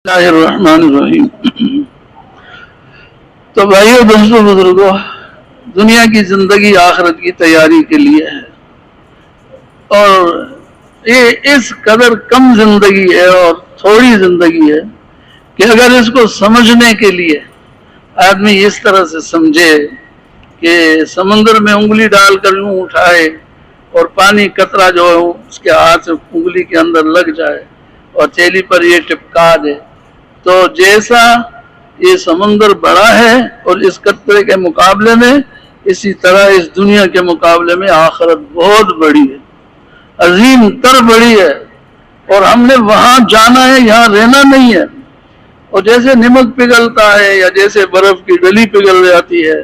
اللہ الرحمن الرحیم۔ تو بھائیو دوستو بزرگوں، دنیا کی زندگی آخرت کی تیاری کے لیے ہے، اور یہ اس قدر کم زندگی ہے اور تھوڑی زندگی ہے کہ اگر اس کو سمجھنے کے لیے آدمی اس طرح سے سمجھے کہ سمندر میں انگلی ڈال کر یوں اٹھائے اور پانی قطرہ جو ہے اس کے ہاتھ سے انگلی کے اندر لگ جائے اور تیلی پر یہ ٹپکا دے، تو جیسا یہ سمندر بڑا ہے اور اس قطرے کے مقابلے میں، اسی طرح اس دنیا کے مقابلے میں آخرت بہت بڑی ہے، عظیم تر بڑی ہے، اور ہم نے وہاں جانا ہے، یہاں رہنا نہیں ہے۔ اور جیسے نمک پگھلتا ہے یا جیسے برف کی ڈلی پگھل جاتی ہے،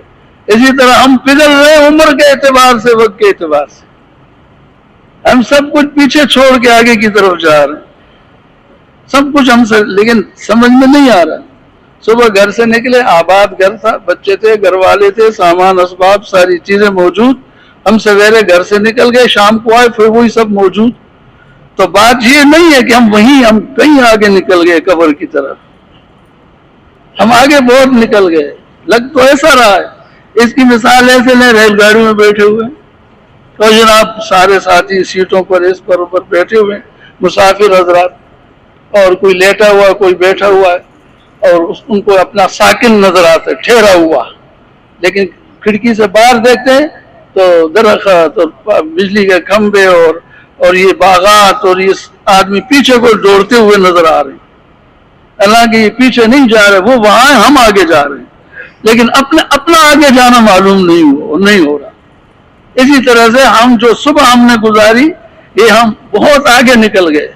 اسی طرح ہم پگھل رہے ہیں عمر کے اعتبار سے، وقت کے اعتبار سے۔ ہم سب کچھ پیچھے چھوڑ کے آگے کی طرف جا رہے ہیں، سب کچھ ہم سے، لیکن سمجھ میں نہیں آ رہا۔ صبح گھر سے نکلے، آباد گھر تھا، بچے تھے، گھر والے تھے، سامان اسباب ساری چیزیں موجود، ہم سویرے گھر سے نکل گئے، شام کو آئے پھر وہی سب موجود۔ تو بات یہ نہیں ہے کہ ہم کہیں آگے نکل گئے قبر کی طرف، ہم آگے بہت نکل گئے، لگ تو ایسا رہا ہے۔ اس کی مثال ایسے لیں، ریل گاڑی میں بیٹھے ہوئے تو جناب سارے ساتھی سیٹوں پر اس پر اوپر بیٹھے ہوئے، مسافر حضرات، اور کوئی لیٹا ہوا کوئی بیٹھا ہوا ہے، اور ان کو اپنا ساکن نظر آتا ہے، ٹھہرا ہوا، لیکن کھڑکی سے باہر دیکھتے ہیں تو درخت اور بجلی کے کھمبے اور یہ باغات، اور یہ آدمی پیچھے کو دوڑتے ہوئے نظر آ رہے ہیں۔ حالانکہ یہ پیچھے نہیں جا رہے، وہ وہاں ہیں، ہم آگے جا رہے ہیں، لیکن اپنا آگے جانا معلوم نہیں ہو رہا۔ اسی طرح سے ہم جو صبح ہم نے گزاری، یہ ہم بہت آگے نکل گئے،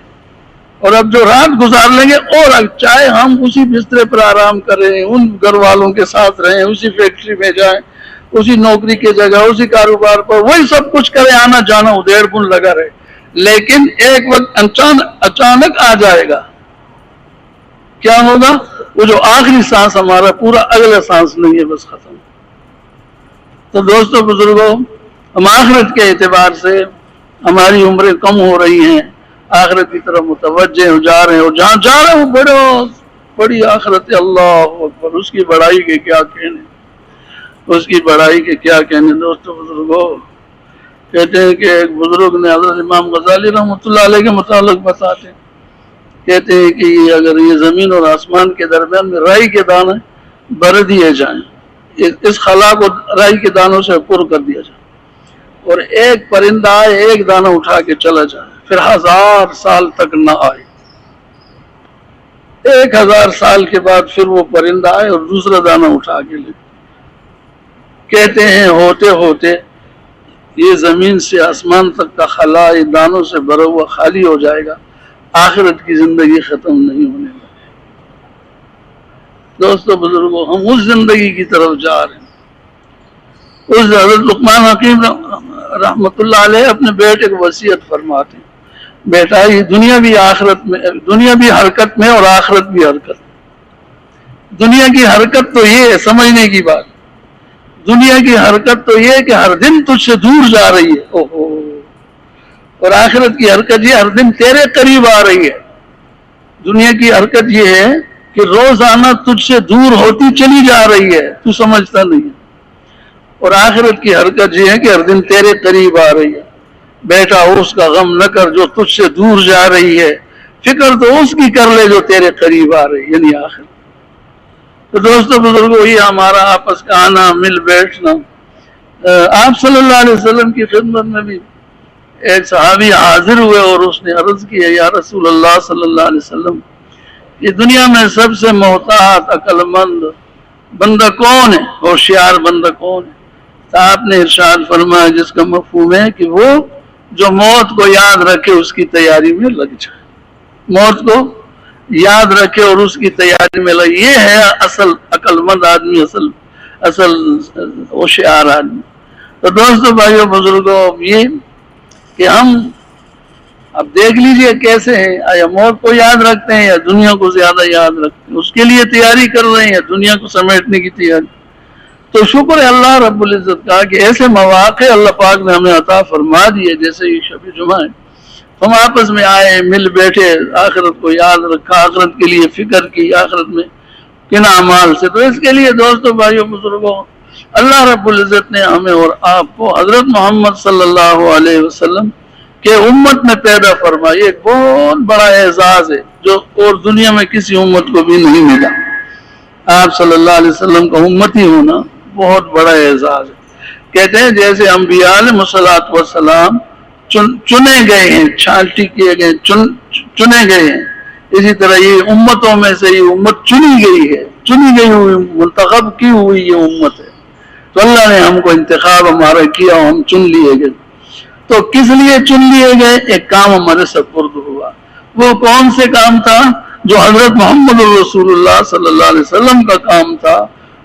اور اب جو رات گزار لیں گے، اور چاہے ہم اسی بسترے پر آرام کریں، ان گھر والوں کے ساتھ رہیں، اسی فیکٹری میں جائیں، اسی نوکری کی جگہ، اسی کاروبار پر وہی سب کچھ کریں، آنا جانا ادھیڑ بن لگا رہے، لیکن ایک وقت اچانک آ جائے گا۔ کیا ہوگا؟ وہ جو آخری سانس ہمارا، پورا اگلا سانس نہیں ہے، بس ختم۔ تو دوستو بزرگوں، ہم آخرت کے اعتبار سے ہماری عمریں کم ہو رہی ہیں، آخرت کی طرف متوجہ ہو جا رہے ہیں، اور جہاں جا رہے ہیں بڑی آخرت ہے، اللہ اکبر، اس کی بڑائی کے کیا کہنے، اس کی بڑائی کے کیا کہنے۔ دوستو بزرگوں، کہتے ہیں کہ ایک بزرگ نے حضرت امام غزالی رحمۃ اللہ علیہ کے متعلق بتاتے ہیں، کہتے ہیں کہ اگر یہ زمین اور آسمان کے درمیان میں رائی کے دانے بھر دیے جائیں، اس خلا کو رائی کے دانوں سے پر کر دیا جائے، اور ایک پرندہ آئے، ایک دانہ اٹھا کے چلا جائے، پھر 1000 سال تک نہ آئے، 1000 سال کے بعد پھر وہ پرندہ آئے اور دوسرا دانہ اٹھا کے لے، کہتے ہیں ہوتے ہوتے یہ زمین سے آسمان تک کا خلا دانوں سے بھرا ہوا خالی ہو جائے گا، آخرت کی زندگی ختم نہیں ہونے والی۔ دوستو بزرگوں، ہم اس زندگی کی طرف جا رہے ہیں۔ اس حضرت لقمان حکیم رحمت اللہ علیہ اپنے بیٹے کو وصیت فرماتے ہیں، بیٹا یہ دنیا بھی حرکت میں اور آخرت بھی حرکت میں۔ دنیا کی حرکت تو یہ ہے، سمجھنے کی بات، دنیا کی حرکت تو یہ ہے کہ ہر دن تجھ سے دور جا رہی ہے، اور آخرت کی حرکت یہ ہر دن تیرے قریب آ رہی ہے۔ دنیا کی حرکت یہ ہے کہ روزانہ تجھ سے دور ہوتی چلی جا رہی ہے، تو سمجھتا نہیں ہے، اور آخرت کی حرکت یہ ہے کہ ہر دن تیرے قریب آ رہی ہے۔ بیٹا اس کا غم نہ کر جو تجھ سے دور جا رہی ہے، فکر تو اس کی کر لے جو تیرے قریب آ رہی ہے، یعنی آخرت۔ تو دوستو بزرگوں، یہ ہمارا آپس کا آنا، مل بیٹھنا۔ آپ صلی اللہ علیہ وسلم کی خدمت میں بھی ایک صحابی حاضر ہوئے اور اس نے عرض کی، یا رسول اللہ صلی اللہ علیہ وسلم، یہ دنیا میں سب سے محتاط، عقل مند بندہ کون ہے، ہوشیار بندہ کون ہے؟ تو آپ نے ارشاد فرمایا، جس کا مفہوم ہے کہ وہ جو موت کو یاد رکھے، اس کی تیاری میں لگ جائے، موت کو یاد رکھے اور اس کی تیاری میں لگے، یہ ہے اصل عقل مند آدمی، اصل ہوشیار آدمی۔ تو دوستو بھائیو بزرگوں، یہ کہ ہم اب دیکھ لیجئے کیسے ہیں، یا موت کو یاد رکھتے ہیں یا دنیا کو زیادہ یاد رکھتے ہیں، اس کے لیے تیاری کر رہے ہیں یا دنیا کو سمیٹنے کی تیاری۔ تو شکر ہے اللہ رب العزت کا کہ ایسے مواقع اللہ پاک نے ہمیں عطا فرما دیے، جیسے یہ شب جمعہ ہے، ہم آپس میں آئے, مل بیٹھے, آخرت کو یاد رکھا, آخرت کے لیے فکر کی, آخرت میں کن اعمال سے. تو اس کے لیے دوستوں, بھائیوں, بزرگوں, اللہ رب العزت نے ہمیں اور آپ کو حضرت محمد صلی اللہ علیہ وسلم کہ امت میں پیدا فرمائی. ایک بہت بڑا اعزاز ہے جو اور دنیا میں کسی امت کو بھی نہیں ملا. آپ صلی اللہ علیہ وسلم کا امتی ہونا بہت بڑا اعزاز ہے. کہتے ہیں جیسے انبیاء علیہ الصلوۃ والسلام چنے گئے ہیں, چھانٹی کیے گئے, چنے گئے ہیں, اسی طرح یہ امتوں میں سے یہ امت چنی گئی ہے, چنی گئی ہوئی, منتخب کی ہوئی یہ امت ہے. تو اللہ نے ہم کو انتخاب ہمارا کیا, ہم چن لیے گئے. تو کس لیے چن لیے گئے؟ ایک کام ہمارے سپرد ہوا. وہ کون سے کام تھا؟ جو حضرت محمد رسول اللہ صلی اللہ علیہ وسلم کا کام تھا.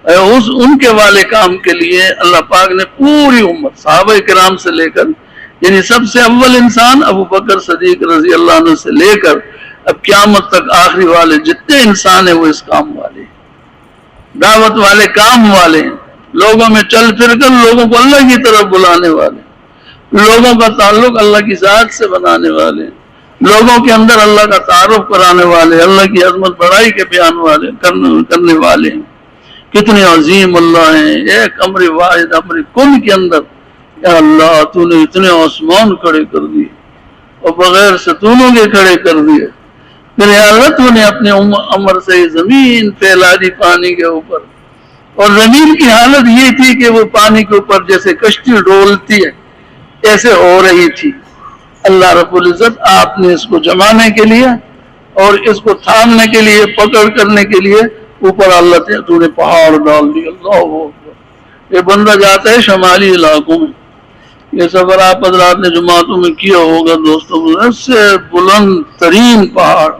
ان کے والے کام کے لیے اللہ پاک نے پوری امت, صحابہ کرام سے لے کر, یعنی سب سے اول انسان ابو بکر صدیق رضی اللہ عنہ سے لے کر اب قیامت تک آخری والے جتنے انسان ہیں وہ اس کام والے, دعوت والے, کام والے ہیں. لوگوں میں چل پھر کر لوگوں کو اللہ کی طرف بلانے والے, لوگوں کا تعلق اللہ کی ذات سے بنانے والے, لوگوں کے اندر اللہ کا تعارف کرانے والے, اللہ کی عظمت بڑائی کے بیان والے کرنے والے ہیں. کتنے عظیم اللہ ہیں. ایک امر واحد, امر کن کے اندر, یا اللہ تو نے اتنے آسمان کھڑے کر دیے اور بغیر ستونوں کے کھڑے کر دیے. میرے اللہ تو نے اپنے امر سے زمین پھیلا دی پانی کے اوپر, اور زمین کی حالت یہ تھی کہ وہ پانی کے اوپر جیسے کشتی ڈولتی ہے ایسے ہو رہی تھی. اللہ رب العزت آپ نے اس کو جمانے کے لیے اور اس کو تھامنے کے لیے, پکڑ کرنے کے لیے اوپر اللہ تو نے پہاڑ ڈال دی. اللہ اکبر. یہ بندہ جاتا ہے شمالی علاقوں میں, یہ سفر آپ حضرات نے جماعتوں میں کیا ہوگا دوستوں, اس سے بلند ترین پہاڑ,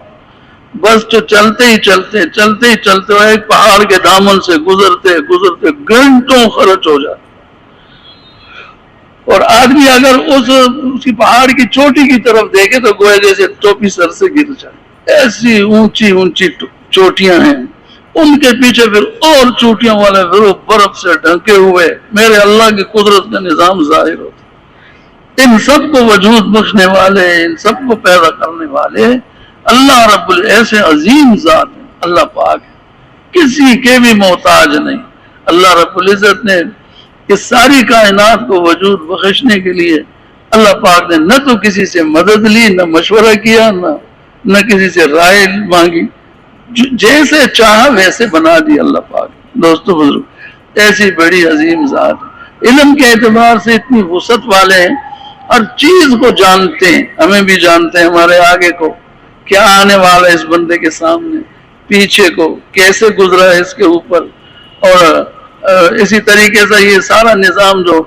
بس تو چلتے ہی چلتے ایک پہاڑ کے دامن سے گزرتے گھنٹوں خرچ ہو جاتے. اور آدمی اگر اس کی پہاڑ کی چوٹی کی طرف دیکھے تو گویا جیسے ٹوپی سر سے گر جائے. ایسی اونچی چوٹیاں ہیں, ان کے پیچھے پھر اور چوٹیاں والے پھر برف سے ڈھکے ہوئے میرے اللہ کی قدرت کا نظام ظاہر ہوتا. ان سب کو وجود بخشنے والے, ان سب کو پیدا کرنے والے اللہ رب ایسے عظیم ذات ہیں. اللہ پاک ہے, کسی کے بھی محتاج نہیں. اللہ رب العزت نے اس ساری کائنات کو وجود بخشنے کے لیے اللہ پاک نے نہ تو کسی سے مدد لی, نہ مشورہ کیا, نہ کسی سے رائے مانگی, جیسے چاہا ویسے بنا دی اللہ پاک. دوستو بزرگ, ایسی بڑی عظیم ذات ہے. علم کے اعتبار سے اتنی وسعت والے ہیں, ہر چیز کو جانتے ہیں, ہمیں بھی جانتے ہیں, ہمارے آگے کو کیا آنے والا ہے اس بندے کے سامنے, پیچھے کو کیسے گزرا ہے اس کے اوپر, اور اسی طریقے سے یہ سارا نظام جو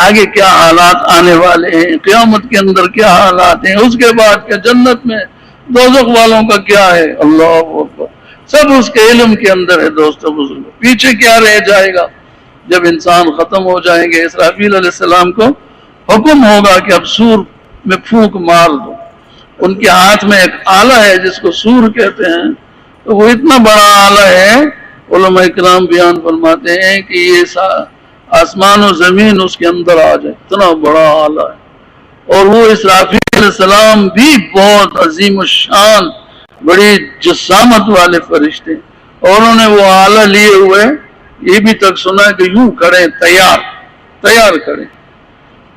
آگے کیا حالات آنے والے ہیں, قیامت کے اندر کیا حالات ہیں, اس کے بعد کیا جنت میں دوزخ والوں کا کیا ہے, اللہ اکبر, سب اس کے علم کے اندر ہے. دوستو بزرگوں, پیچھے کیا رہ جائے گا جب انسان ختم ہو جائیں گے. اسرافیل علیہ السلام کو حکم ہوگا کہ اب سور میں پھونک مار دو. ان کے ہاتھ میں ایک آلہ ہے جس کو سور کہتے ہیں, تو وہ اتنا بڑا آلہ ہے, علماء اکرام بیان فرماتے ہیں کہ یہ آسمان و زمین اس کے اندر آ جائے, اتنا بڑا آلہ ہے. اور وہ اسرافیل علیہ السلام بھی بہت عظیم الشان, بڑی جسامت والے فرشتے, اور انہوں نے وہ آلہ لیے ہوئے, یہ بھی تک سنا کہ یوں کھڑے, تیار کھڑے.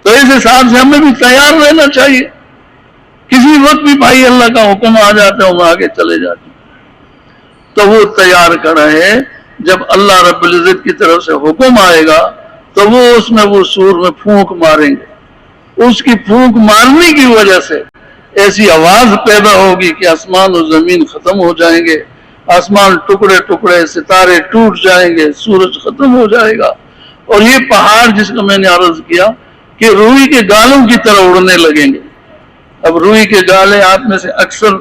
تو اس حساب سے ہمیں بھی تیار رہنا چاہیے. کسی وقت بھی بھائی اللہ کا حکم آ جاتا ہے, ہم آگے چلے جاتے ہیں. تو وہ تیار کھڑا ہے, جب اللہ رب العزت کی طرف سے حکم آئے گا تو وہ اس میں وہ سور میں پھونک ماریں گے. اس کی پھونک مارنے کی وجہ سے ایسی آواز پیدا ہوگی کہ آسمان و زمین ختم ہو جائیں گے, آسمان ٹکڑے, ستارے ٹوٹ جائیں گے, سورج ختم ہو جائے گا. اور یہ پہاڑ جس کو میں نے عرض کیا کہ روئی کے گالوں کی طرح اڑنے لگیں گے. اب روئی کے گالے آپ میں سے اکثر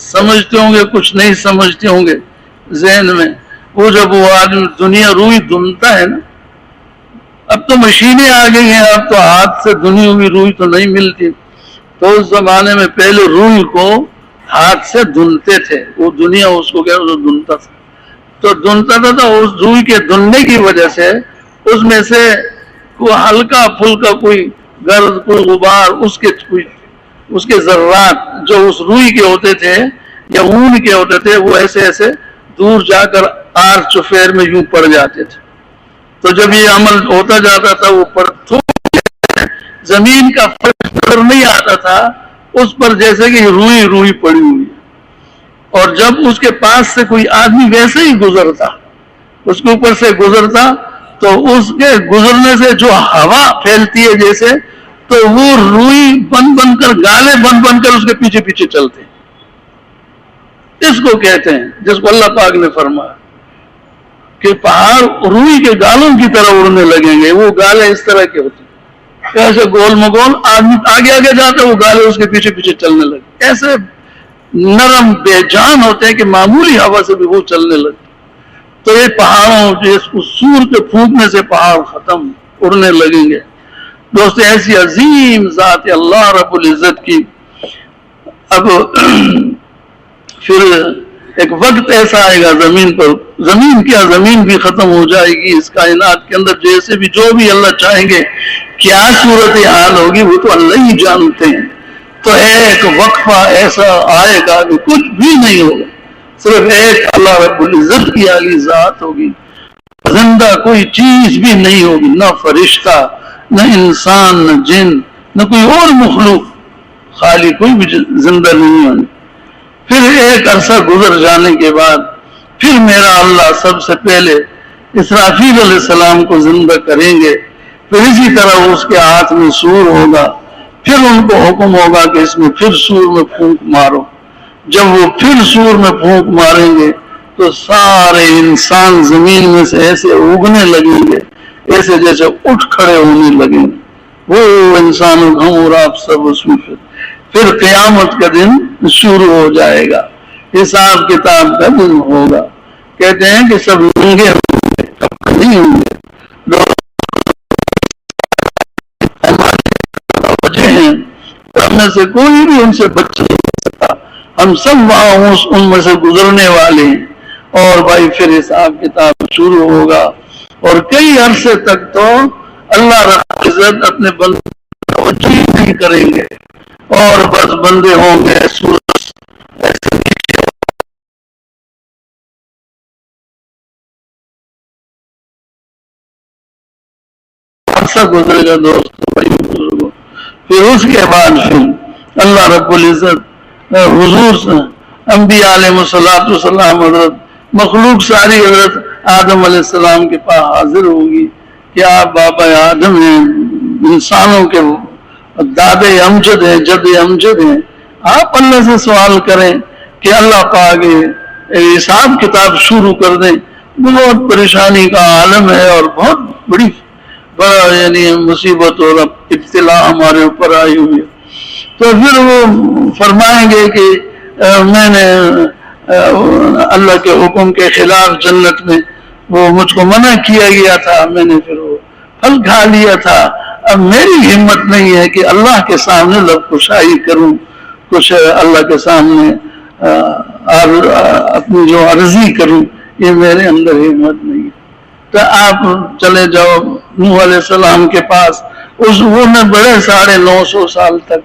سمجھتے ہوں گے, کچھ نہیں سمجھتے ہوں گے ذہن میں. وہ جب وہ آدمی دنیا روئی دھنتا ہے نا, اب تو مشینیں آ گئی ہیں, اب تو ہاتھ سے دھنی ہوئی روئی تو نہیں ملتی. تو اس زمانے میں پہلے روئی کو ہاتھ سے دھنتے تھے, وہ دنیا اس کو کیا دھنتا تھا. تو دھنتا تھا تو اس روئی کے دھننے کی وجہ سے اس میں سے کوئی ہلکا پھلکا کوئی گرد, کوئی غبار, اس کے کوئی اس کے ذرات جو اس روئی کے ہوتے تھے یا اون کے ہوتے تھے وہ ایسے ایسے دور جا کر آر چفیر میں یوں پڑ جاتے تھے. تو جب یہ عمل ہوتا جاتا تھا وہ زمین کا فرق نظر نہیں آتا تھا اس پر، جیسے کہ روئی روئی پڑی ہوئی. اور جب اس کے پاس سے کوئی آدمی ویسے ہی گزرتا، اس کے اوپر سے گزرتا، تو اس کے گزرنے سے جو ہوا پھیلتی ہے جیسے، تو وہ روئی بن بن کر، گالے بن بن کر اس کے پیچھے پیچھے چلتے. اس کو کہتے ہیں، جس کو اللہ پاک نے فرمایا کہ پہاڑ روئی کے گالوں کی طرح اڑنے لگیں گے. وہ گالے اس طرح کے ہوتے ہیں، ایسے گول مگول، آدمی آگے آگے جاتے وہ گالے اس کے پیچھے پیچھے چلنے لگے. ایسے نرم بے جان ہوتے ہیں کہ معمولی ہوا سے بھی وہ چلنے لگے. تو یہ پہاڑوں، سور کے پھونکنے سے پہاڑ ختم، اڑنے لگیں گے. دوست ایسی عظیم ذات اللہ رب العزت کی. اب پھر ایک وقت ایسا آئے گا زمین پر، زمین کیا، زمین بھی ختم ہو جائے گی. اس کائنات کے اندر جیسے بھی جو بھی اللہ چاہیں گے کیا صورتحال ہوگی وہ تو اللہ ہی جانتے ہیں. تو ایک وقفہ ایسا آئے گا کہ کچھ بھی نہیں ہوگا، صرف ایک اللہ رب العزت کی عالی ذات ہوگی. زندہ کوئی چیز بھی نہیں ہوگی، نہ فرشتہ، نہ انسان، نہ جن، نہ کوئی اور مخلوق، خالی کوئی بھی زندہ نہیں ہوگی. پھر ایک عرصہ گزر جانے کے بعد پھر میرا اللہ سب سے پہلے اسرافیل علیہ السلام کو زندہ کریں گے. پھر اسی طرح اس کے ہاتھ میں سور ہوگا. پھر ان کو حکم ہوگا کہ اس میں پھر سور میں پھونک مارو. جب وہ پھر سور میں پھونک ماریں گے تو سارے انسان زمین میں سے ایسے اگنے لگیں گے، ایسے جیسے اٹھ کھڑے ہونے لگیں گے. وہ انسان ہم اور آپ سب اس میں پھر قیامت کا دن شروع ہو جائے گا، حساب کتاب کا دن ہوگا. کہتے ہیں کہ سب ننگے ہوں گے، کپڑے نہیں ہوں گے. بچے ہیں ہم میں سے کوئی بھی ان سے بچ نہیں سکتا. ہم سب وہاں ان میں سے گزرنے والے ہیں. اور بھائی پھر حساب کتاب شروع ہوگا. اور کئی عرصے تک تو اللہ رب العزت اپنے بندے کو توجہ نہیں کریں گے، اور بس بندے ہوں گے سورج ایسے عرصہ گزرے گا. دوستوں بھائی بزرگوں، پھر اس کے بعد پھر اللہ رب العزت حضور سے انبیاء علیہ الصلوۃ والسلام، حضرت مخلوق ساری حضرت آدم علیہ السلام کے پاس حاضر ہوگی کہ آپ بابا آدم ہیں، انسانوں کے دادے امجد ہیں، جد امجد ہیں. آپ اللہ سے سوال کریں کہ اللہ پاک حساب کتاب شروع کر دیں. بہت پریشانی کا عالم ہے اور بہت بڑا یعنی مصیبت اور ابتلا ہمارے اوپر آئی ہوئی ہے. تو پھر وہ فرمائیں گے کہ میں نے اللہ کے حکم کے خلاف جنت میں وہ مجھ کو منع کیا گیا تھا، میں نے پھر وہ پھل کھا لیا تھا. اب میری ہمت نہیں ہے کہ اللہ کے سامنے لب کشائی کروں، کچھ اللہ کے سامنے اپنی جو عرضی کروں، یہ میرے اندر ہمت نہیں ہے. تو آپ چلے جاؤ نوح علیہ السلام کے پاس. وہ میں بڑے 950 سال تک،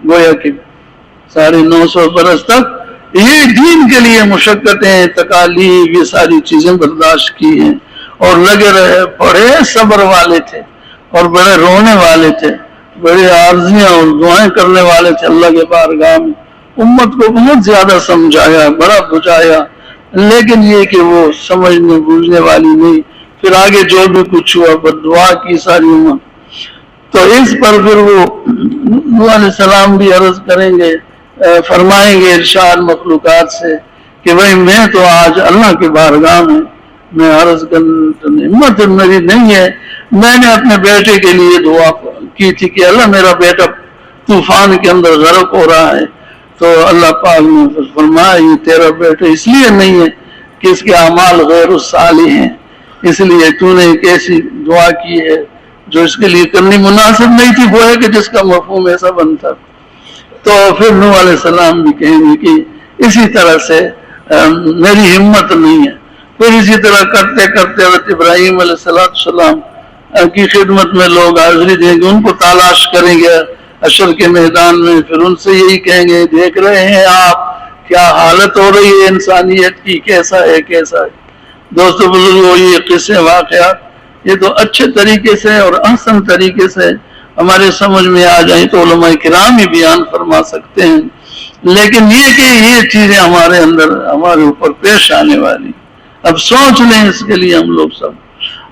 گویا کہ 950 برس تک یہ دین کے لیے مشقتیں، تکالیف، یہ ساری چیزیں برداشت کی ہیں. اور لگے رہے، بڑے صبر والے تھے اور بڑے رونے والے تھے، بڑے عارضیاں اور دعائیں کرنے والے تھے اللہ کے بارگاہ میں. امت کو بہت زیادہ سمجھایا، بڑا بجھایا، لیکن یہ کہ وہ سمجھنے بوجھنے والی نہیں. پھر آگے جو بھی کچھ ہوا بد دعا کی ساری امت. تو اس پر پھر وہ نوح علیہ السلام بھی عرض کریں گے، فرمائیں گے ارشاد مخلوقات سے کہ بھئی میں تو آج اللہ کے بارگاہ میں عرض کرنے ہمت میری نہیں ہے. میں نے اپنے بیٹے کے لیے دعا کی تھی کہ اللہ میرا بیٹا طوفان کے اندر غرق ہو رہا ہے. تو اللہ پاک نے فرمایا یہ تیرا بیٹا اس لیے نہیں ہے کہ اس کے اعمال غیر الصالح ہیں، اس لیے تو نے ایک ایسی دعا کی ہے جو اس کے لیے کرنی مناسب نہیں تھی، وہ ہے کہ جس کا مفہوم ایسا بنتا. تو پھر نوح علیہ السلام بھی کہیں گے کہ اسی طرح سے میری ہمت نہیں ہے. پھر اسی طرح کرتے کرتے حضرت ابراہیم علیہ السلام کی خدمت میں لوگ حاضری دیں گے، ان کو تلاش کریں گے حشر کے میدان میں پھر ان سے یہی کہیں گے دیکھ رہے ہیں آپ کیا حالت ہو رہی ہے انسانیت کی، کیسا ہے کیسا ہے۔ دوستو بزرگوں، یہ قصے واقعات یہ تو اچھے طریقے سے اور احسن طریقے سے ہمارے سمجھ میں آ جائیں تو علماء کرام ہی بیان فرما سکتے ہیں، لیکن یہ کہ یہ چیزیں ہمارے اندر ہمارے اوپر پیش آنے والی، اب سوچ لیں اس کے لیے ہم لوگ سب۔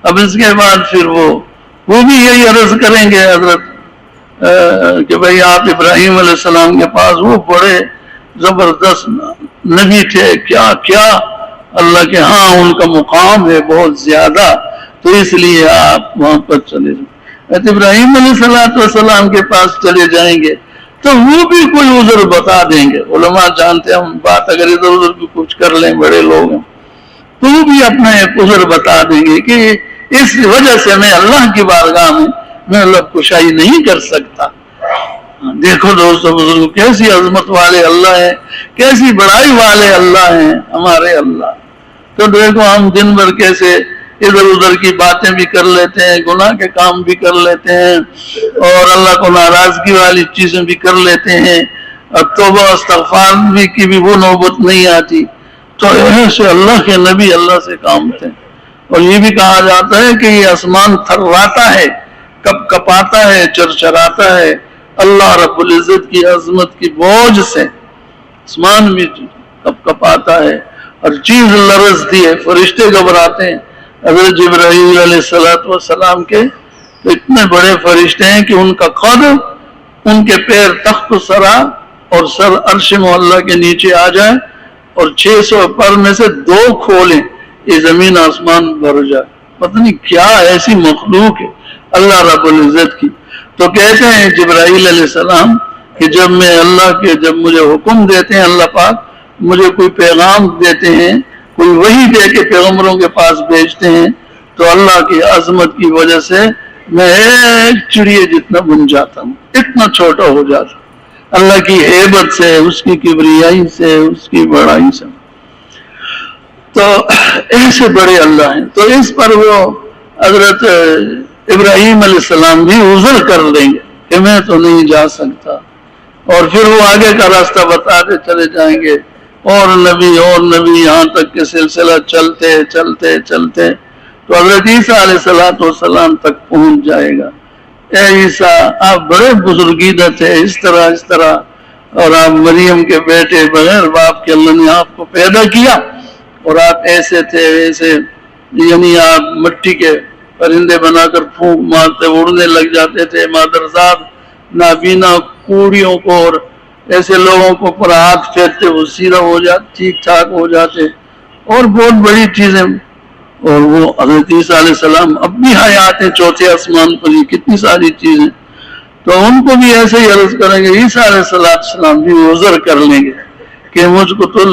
اب اس کے بعد پھر وہ بھی یہی عرض کریں گے حضرت کہ بھئی آپ ابراہیم علیہ السلام کے پاس وہ بڑے زبردست نبی تھے، کیا کیا اللہ کے ہاں ان کا مقام ہے بہت زیادہ، تو اس لیے آپ وہاں پر چلے جائیں۔ ابراہیم علیہ السلام کے پاس چلے جائیں گے تو وہ بھی کوئی عذر بتا دیں گے، علماء جانتے ہیں ہم بات اگر ادھر ادھر بھی کچھ کر لیں بڑے لوگ ہیں تو وہ بھی اپنا ایک عذر بتا دیں گے کہ اس وجہ سے میں اللہ کی بارگاہ میں لب کشائی نہیں کر سکتا۔ دیکھو دوستو بزرگوں، کیسی عظمت والے اللہ ہیں، کیسی بڑائی والے اللہ ہیں ہمارے اللہ۔ تو دیکھو ہم دن بھر کیسے ادھر ادھر کی باتیں بھی کر لیتے ہیں، گناہ کے کام بھی کر لیتے ہیں اور اللہ کو ناراضگی والی چیزیں بھی کر لیتے ہیں، اور توبہ استغفار کی بھی وہ نوبت نہیں آتی۔ تو ایسے اللہ کے نبی اللہ سے کام تھے، اور یہ بھی کہا جاتا ہے کہ یہ آسمان تھراتا ہے، کپ کپاتا ہے، چرچراتا ہے اللہ رب العزت کی عظمت کی بوجھ سے، آسمان بھی کپ کپاتا ہے اور چیز لرزتی ہے، فرشتے گھبراتے ہیں۔ حضرت جبرائیل علیہ السلام کے تو اتنے بڑے فرشتے ہیں کہ ان کا قد ان کے پیر تخت سرا اور سر عرش معلیٰ کے نیچے آ جائے اور 600 پر میں سے 2 کھولیں، یہ زمین آسمان بھر جائے۔ پتہ نہیں کیا ایسی مخلوق ہے اللہ رب العزت کی۔ تو کہتے ہیں جبرائیل علیہ السلام کہ جب مجھے حکم دیتے ہیں اللہ پاک، مجھے کوئی پیغام دیتے ہیں، کوئی وحی دے کے پیغمبروں کے پاس بھیجتے ہیں، تو اللہ کی عظمت کی وجہ سے میں ایک چڑیے جتنا بن جاتا ہوں، اتنا چھوٹا ہو جاتا ہوں اللہ کی ہیبت سے، اس کی کبریائی سے، اس کی بڑائی سے۔ تو ایسے بڑے اللہ ہیں۔ تو اس پر وہ حضرت ابراہیم علیہ السلام بھی عذر کر لیں گے کہ میں تو نہیں جا سکتا، اور پھر وہ آگے کا راستہ بتاتے چلے جائیں گے، اور نبی یہاں تک کہ سلسلہ چلتے چلتے چلتے تو حضرت عیسیٰ علیہ السلام تک پہنچ جائے گا۔ اے عیسیٰ، آپ بڑے بزرگیدہ تھے، اس طرح، اور آپ مریم کے بیٹے، بغیر باپ کے اللہ نے آپ کو پیدا کیا، اور آپ ایسے تھے ویسے، یعنی آپ مٹی کے پرندے بنا کر پھونک مارتے اڑنے لگ جاتے تھے، مادرزاد نابینا کوڑیوں کو اور ایسے لوگوں کو پر ہاتھ پھیرتے وہ سیدھا ہو جاتے، ٹھیک ٹھاک ہو جاتے، اور بہت بڑی چیزیں۔ اور وہ حضرت عیسیٰ علیہ السلام اب بھی حیات ہیں چوتھے آسمان پر، یہ کتنی ساری چیزیں، تو ان کو بھی ایسے ہی عرض کریں گے۔ عیسیٰ علیہ السلام بھی عذر کر لیں گے کہ مجھ کو تو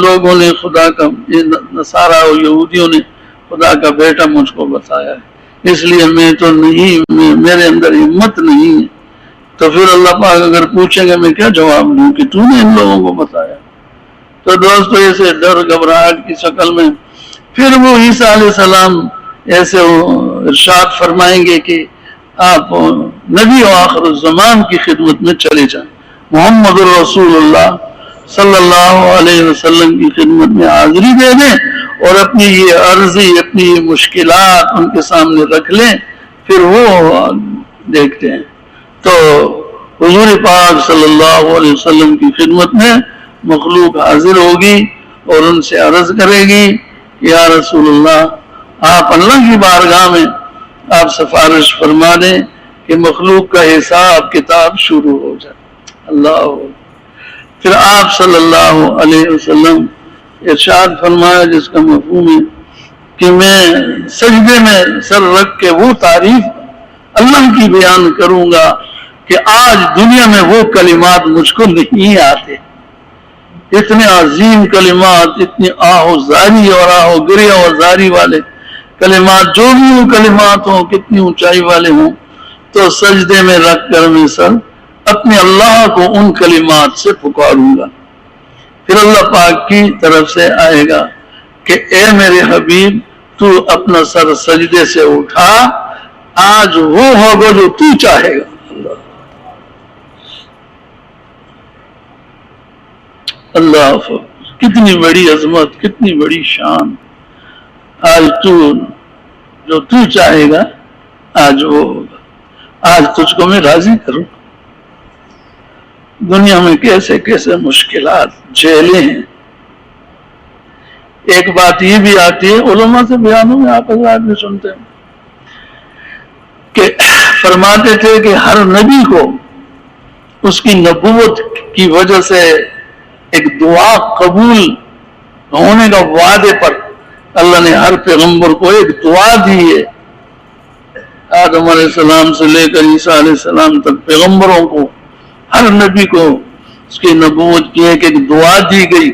لوگوں نے خدا کا، نصارہ اور یہودیوں نے خدا کا بیٹا مجھ کو بتایا ہے، اس لیے میں تو نہیں، میرے اندر ہمت نہیں ہے۔ تو پھر اللہ پاک اگر پوچھیں گے میں کیا جواب دوں کہ تو نے ان لوگوں کو بتایا؟ تو دوستو ایسے ڈر گھبراہٹ کی شکل میں پھر وہ عیسیٰ علیہ السلام ایسے ارشاد فرمائیں گے کہ آپ نبی و آخر الزمان کی خدمت میں چلے جائیں، محمد الرسول اللہ صلی اللہ علیہ وسلم کی خدمت میں حاضری دے دیں، اور اپنی یہ عرضی، اپنی یہ مشکلات ان کے سامنے رکھ لیں، پھر وہ دیکھتے ہیں۔ تو حضور پاک صلی اللہ علیہ وسلم کی خدمت میں مخلوق حاضر ہوگی اور ان سے عرض کرے گی یا رسول اللہ، آپ اللہ کی بارگاہ میں آپ سفارش فرما دیں کہ مخلوق کا حساب کتاب شروع ہو جائے۔ اللہ، پھر آپ صلی اللہ علیہ وسلم ارشاد فرمایا جس کا مفہوم ہے کہ میں سجدے میں سر رکھ کے وہ تعریف اللہ کی بیان کروں گا کہ آج دنیا میں وہ کلمات مجھ کو نہیں آتے، اتنے عظیم کلمات، اتنی آہوزاری اور آہوگری اور زاری والے کلمات، جو بھی وہ کلمات ہوں، کتنی اونچائی والے ہوں، تو سجدے میں رکھ کر میں سر اپنے اللہ کو ان کلمات سے پکاروں گا۔ پھر اللہ پاک کی طرف سے آئے گا کہ اے میرے حبیب، تو اپنا سر سجدے سے اٹھا، آج وہ ہوگا جو تو چاہے گا۔ اللہ کتنی بڑی عظمت، کتنی بڑی شان. آج جو تو چاہے گا آج وہ ہوگا. آج تجھ کو میں راضی کروں. دنیا میں کیسے کیسے مشکلات جھیلے ہیں. ایک بات یہ بھی آتی ہے، علماء سے بیانوں میں آپ حضرات بھی سنتے ہیں کہ فرماتے تھے کہ ہر نبی کو اس کی نبوت کی وجہ سے ایک دعا قبول ہونے کا وعدے پر اللہ نے ہر پیغمبر کو ایک دعا دی ہے. آدم علیہ السلام سے لے کر عیسیٰ علیہ السلام تک پیغمبروں کو، ہر نبی کو اس کی نبوت کی ایک دعا دی گئی.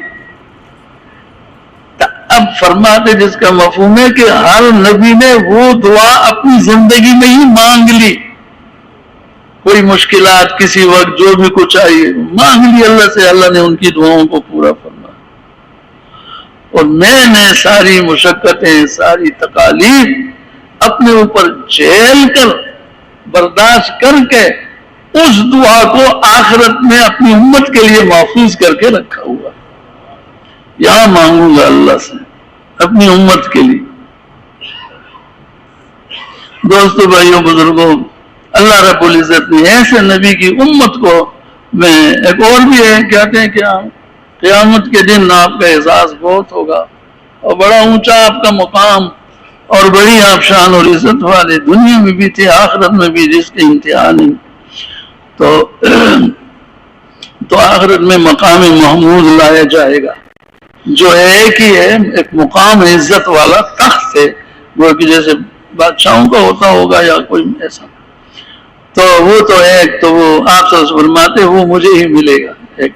اب فرماتے جس کا مفہوم ہے کہ ہر نبی نے وہ دعا اپنی زندگی میں ہی مانگ لی. کوئی مشکلات کسی وقت جو بھی کچھ آئی مانگ لی اللہ سے، اللہ نے ان کی دعاؤں کو پورا فرمایا. اور میں ساری مشقتیں، ساری تکالیف اپنے اوپر جھیل کر برداشت کر کے اس دعا کو آخرت میں اپنی امت کے لیے محفوظ کر کے رکھا ہوا. یہاں مانگوں گا اللہ سے اپنی امت کے لیے. دوستو، بھائیوں، بزرگوں، اللہ رب العزت نے ایسے نبی کی امت کو میں ایک اور بھی ہے، کہتے ہیں کہ قیامت کے دن آپ کا احساس بہت ہوگا اور بڑا اونچا آپ کا مقام اور بڑی آپ شان اور عزت والے، دنیا میں بھی تھے آخرت میں بھی، جس کے انتہا نہیں. تو آخرت میں مقام محمود لایا جائے گا جو ایک ہی ہے، ایک مقام عزت والا تخت ہے، وہ کہ جیسے بادشاہوں کا ہوتا ہوگا یا کوئی ایسا. تو وہ تو ایک، تو وہ آپ سے فرماتے وہ مجھے ہی ملے گا ایک.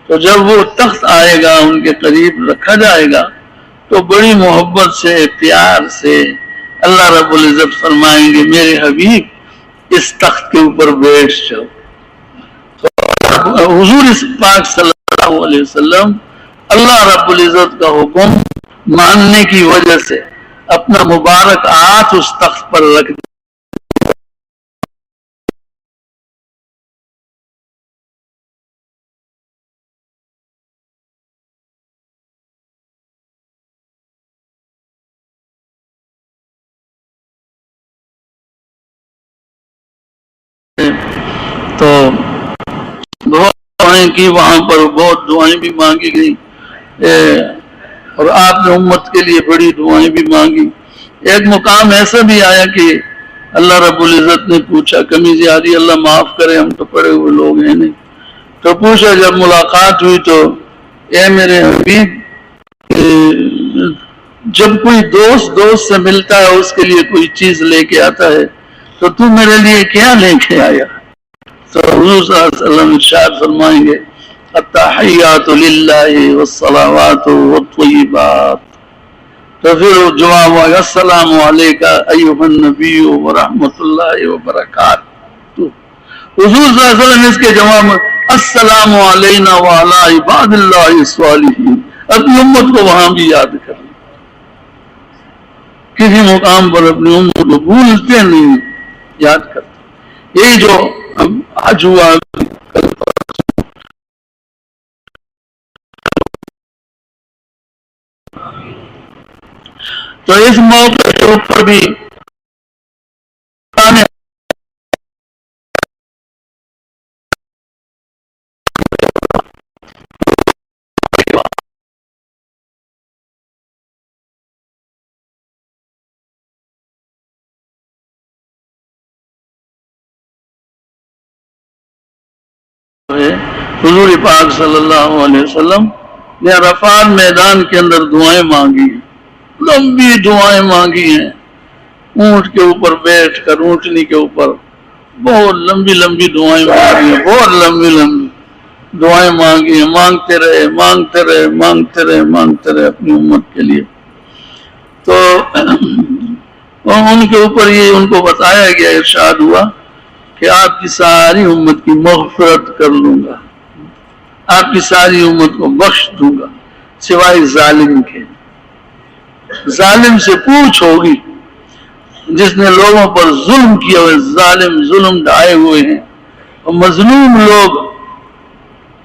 تو جب وہ تخت آئے گا ان کے قریب رکھا جائے گا تو بڑی محبت سے، پیار سے اللہ رب العزت فرمائیں گے میرے حبیب اس تخت کے اوپر بیٹھ جاؤ. تو حضور پاک صلی اللہ علیہ وسلم اللہ رب العزت کا حکم ماننے کی وجہ سے اپنا مبارک ہاتھ اس تخت پر رکھ دیا. تو بہت دعائیں کی وہاں پر، بہت دعائیں بھی مانگی گئی اور آپ نے امت کے لیے بڑی دعائیں بھی مانگی. ایک مقام ایسا بھی آیا کہ اللہ رب العزت نے پوچھا، کمی زیادی اللہ معاف کرے، ہم تو پڑے ہوئے لوگ ہیں نہیں. تو پوچھا جب ملاقات ہوئی تو اے میرے حبیب، جب کوئی دوست سے ملتا ہے اس کے لیے کوئی چیز لے کے آتا ہے تو تو میرے لیے کیا لے کے آیا؟ تو حضور صلی اللہ علیہ وسلم ارشاد فرمائیں گے التحیات للہ والصلوات والطیبات. تو پھر جواب ہوگا السلام علیکہ ایھا النبی ورحمۃ اللہ وبرکاتہ. حضور صلی اللہ علیہ وسلم اس کے جواب میں السلام علینا وعلی عباد اللہ الصالحین. اپنی امت کو وہاں بھی یاد کر لیں. کسی مقام پر اپنی امت کو بھولتے نہیں، یاد کرتے. یہی جو آج ہوا تو اس موقع کے اوپر بھی حضور پاک صلی اللہ علیہ وسلم نے عرفات میدان کے اندر دعائیں مانگی ہیں، لمبی دعائیں مانگی ہیں. اونٹ کے اوپر بیٹھ کر، اونٹنی کے اوپر بہت لمبی لمبی دعائیں مانگی ہیں، بہت لمبی لمبی دعائیں مانگی ہیں. مانگتے رہے مانگتے رہے مانگتے رہے مانگتے رہے اپنی امت کے لیے. تو ان کے اوپر یہ ان کو بتایا گیا، ارشاد ہوا کہ آپ کی ساری امت کی مغفرت کر لوں گا، آپ کی ساری امت کو بخش دوں گا سوائے ظالم کے. ظالم سے پوچھ ہوگی جس نے لوگوں پر ظلم کیا ہوئے، ظالم ظلم ڈھائے ہوئے ہیں اور مظلوم لوگ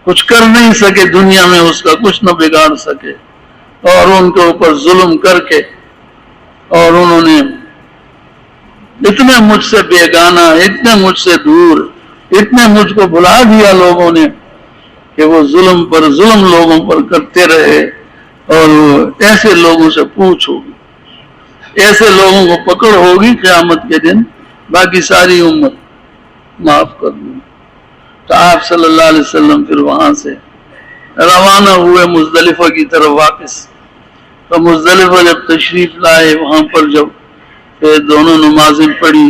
کچھ کر نہیں سکے دنیا میں، اس کا کچھ نہ بگاڑ سکے، اور ان کے اوپر ظلم کر کے، اور انہوں نے اتنے مجھ سے بیگانہ، اتنے مجھ سے دور، اتنے مجھ کو بھلا دیا لوگوں نے کہ وہ ظلم پر ظلم لوگوں پر کرتے رہے۔ اور ایسے لوگوں سے پوچھ ہوگی، ایسے لوگوں کو پکڑ ہوگی قیامت کے دن، باقی ساری امت معاف کر دوں۔ تو آپ صلی اللہ علیہ وسلم پھر وہاں سے روانہ ہوئے مزدلفہ کی طرف واپس۔ تو مزدلفہ جب تشریف لائے، وہاں پر جب پھر دونوں نمازیں پڑھی،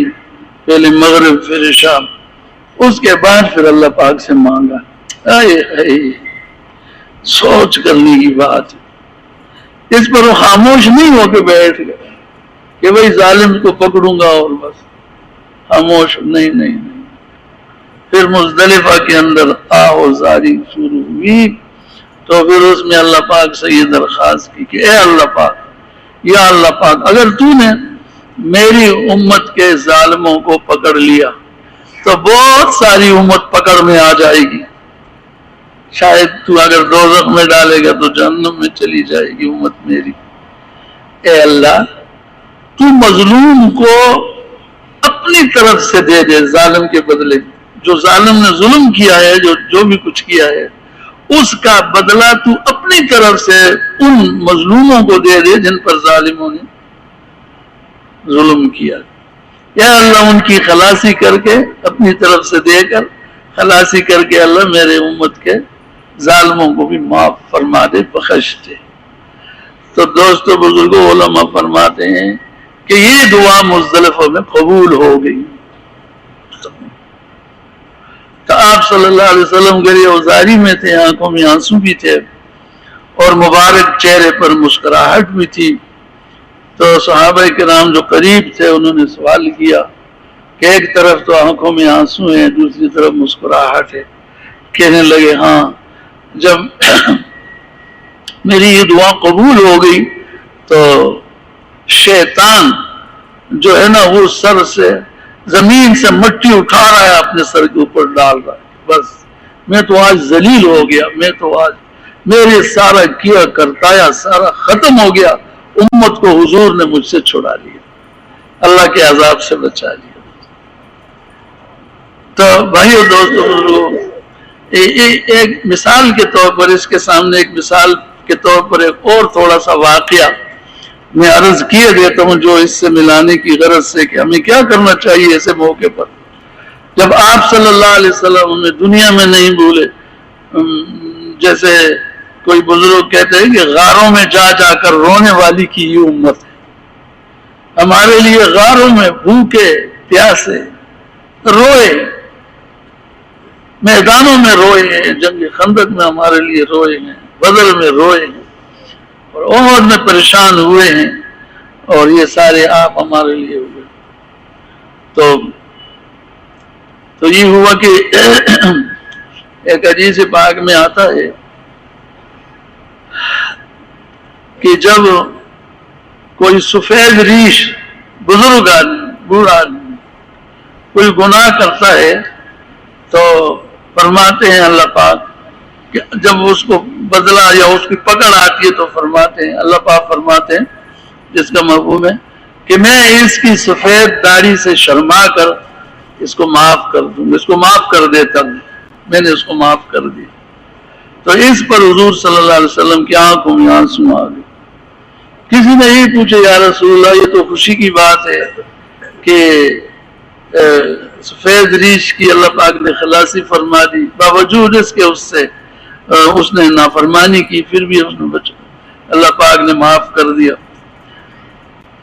پہلے مغرب پھر عشاء، اس کے بعد پھر اللہ پاک سے مانگا۔ سوچ کرنے کی بات ہے۔ اس پر وہ خاموش نہیں ہو کے بیٹھ گئے کہ بھئی ظالم کو پکڑوں گا اور بس، خاموش نہیں۔ پھر مزدلفہ کے اندر آہوزاری شروع ہوئی، تو پھر اس میں اللہ پاک سے یہ درخواست کی کہ اے اللہ پاک، یا اللہ پاک، اگر تو نے میری امت کے ظالموں کو پکڑ لیا تو بہت ساری امت پکڑ میں آ جائے گی، شاید تو اگر دوزخ میں ڈالے گا تو جہنم میں چلی جائے گی امت میری۔ اے اللہ، تو مظلوم کو اپنی طرف سے دے دے، ظالم کے بدلے، جو ظالم نے ظلم کیا ہے، جو بھی کچھ کیا ہے، اس کا بدلہ تو اپنی طرف سے ان مظلوموں کو دے دے جن پر ظالموں نے ظلم کیا۔ یا اللہ، ان کی خلاصی کر کے، اپنی طرف سے دے کر خلاصی کر کے، اللہ میرے امت کے ظالموں کو بھی معاف فرما دے، بخش دے۔ تو دوستو بزرگوں، علماء فرماتے ہیں کہ یہ دعا مزدلفہ میں قبول ہو گئی۔ تو آپ صلی اللہ علیہ وسلم گریہ وزاری میں تھے، آنکھوں میں آنسو بھی تھے، اور مبارک چہرے پر مسکراہٹ بھی تھی۔ تو صحابہ کرام جو قریب تھے انہوں نے سوال کیا کہ ایک طرف تو آنکھوں میں آنسو ہیں، دوسری طرف مسکراہٹ ہے۔ کہنے لگے ہاں، جب میری یہ دعا قبول ہو گئی تو شیطان جو ہے نا، وہ سر سے زمین سے مٹی اٹھا رہا ہے، اپنے سر کے اوپر ڈال رہا ہے۔ بس میں تو آج ذلیل ہو گیا، میں تو آج میرے سارا کیا کرتایا سارا ختم ہو گیا، امت کو حضور نے مجھ سے چھڑا لیا، اللہ کے عذاب سے بچا لیا۔ تو بھائیو دوستو، ایک مثال کے طور پر، اس کے سامنے ایک مثال کے طور پر ایک اور تھوڑا سا واقعہ میں عرض کیے دیتا ہوں، جو اس سے ملانے کی غرض سے کہ ہمیں کیا کرنا چاہیے ایسے موقع پر۔ جب آپ صلی اللہ علیہ وسلم ہمیں دنیا میں نہیں بھولے، جیسے کوئی بزرگ کہتے ہیں کہ غاروں میں جا جا کر رونے والی کی یہ امت ہے۔ ہمارے لیے غاروں میں بھوکے پیاسے روئے، میدانوں میں روئے ہیں، جنگ خندق میں ہمارے لیے روئے ہیں، بدر میں روئے ہیں، اور احد میں پریشان ہوئے ہیں، اور یہ سارے آپ ہمارے لیے ہوئے۔ تو یہ ہوا کہ ایک حدیث پاک میں آتا ہے کہ جب کوئی سفید ریش بزرگ آدمی، بوڑھا آدمی کوئی گناہ کرتا ہے تو فرماتے ہیں اللہ پاک کہ جب اس کو بدلہ یا اس کی پکڑ آتی ہے تو فرماتے ہیں، اللہ پاک فرماتے ہیں، جس کا مفہوم ہے کہ میں اس کی سفید داڑھی سے شرما کر اس کو معاف کر دوں، اس کو معاف کر دیتا ہوں، میں نے اس کو معاف کر دیا۔ تو اس پر حضور صلی اللہ علیہ وسلم کی آنکھوں میں آنسو آ گئے۔ کسی نے یہ پوچھا یا رسول اللہ، یہ تو خوشی کی بات ہے کہ سفید ریش کی اللہ پاک نے خلاصی فرما دی، باوجود اس کے اس نے نافرمانی کی، پھر بھی اس نے بچا، اللہ پاک نے معاف کر دیا۔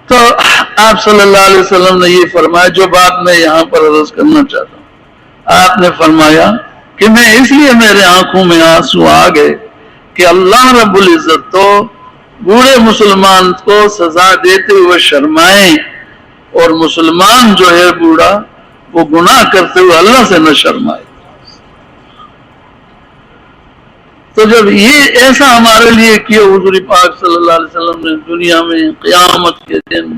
تو آپ صلی اللہ علیہ وسلم نے یہ فرمایا جو بات میں یہاں پر عرض کرنا چاہتا ہوں۔ آپ نے فرمایا کہ میں اس لیے میرے آنکھوں میں آنسو آ گئے کہ اللہ رب العزت تو بوڑھے مسلمان کو سزا دیتے ہوئے شرمائیں، اور مسلمان جو ہے بوڑھا وہ گناہ کرتے ہوئے اللہ سے نہ شرمائے۔ تو جب یہ ایسا ہمارے لیے کیا حضور پاک صلی اللہ علیہ وسلم نے دنیا میں، قیامت کے دن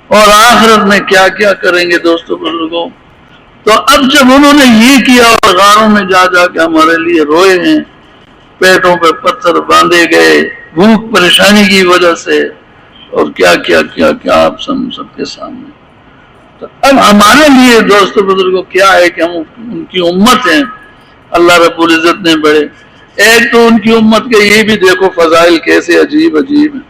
اور آخرت میں کیا کیا کریں گے دوستو بزرگوں، تو اب جب انہوں نے یہ کیا اور غاروں میں جا جا کے ہمارے لیے روئے ہیں، پیٹوں پہ پتھر باندھے گئے بھوک پریشانی کی وجہ سے، اور کیا کیا کیا کیا آپ سب کے سامنے. تو اب ہمارے لیے دوستو بزرگوں کیا ہے کہ ہم ان کی امت ہیں. اللہ رب العزت نے بڑے، ایک تو ان کی امت کے یہ بھی دیکھو فضائل کیسے عجیب عجیب ہیں.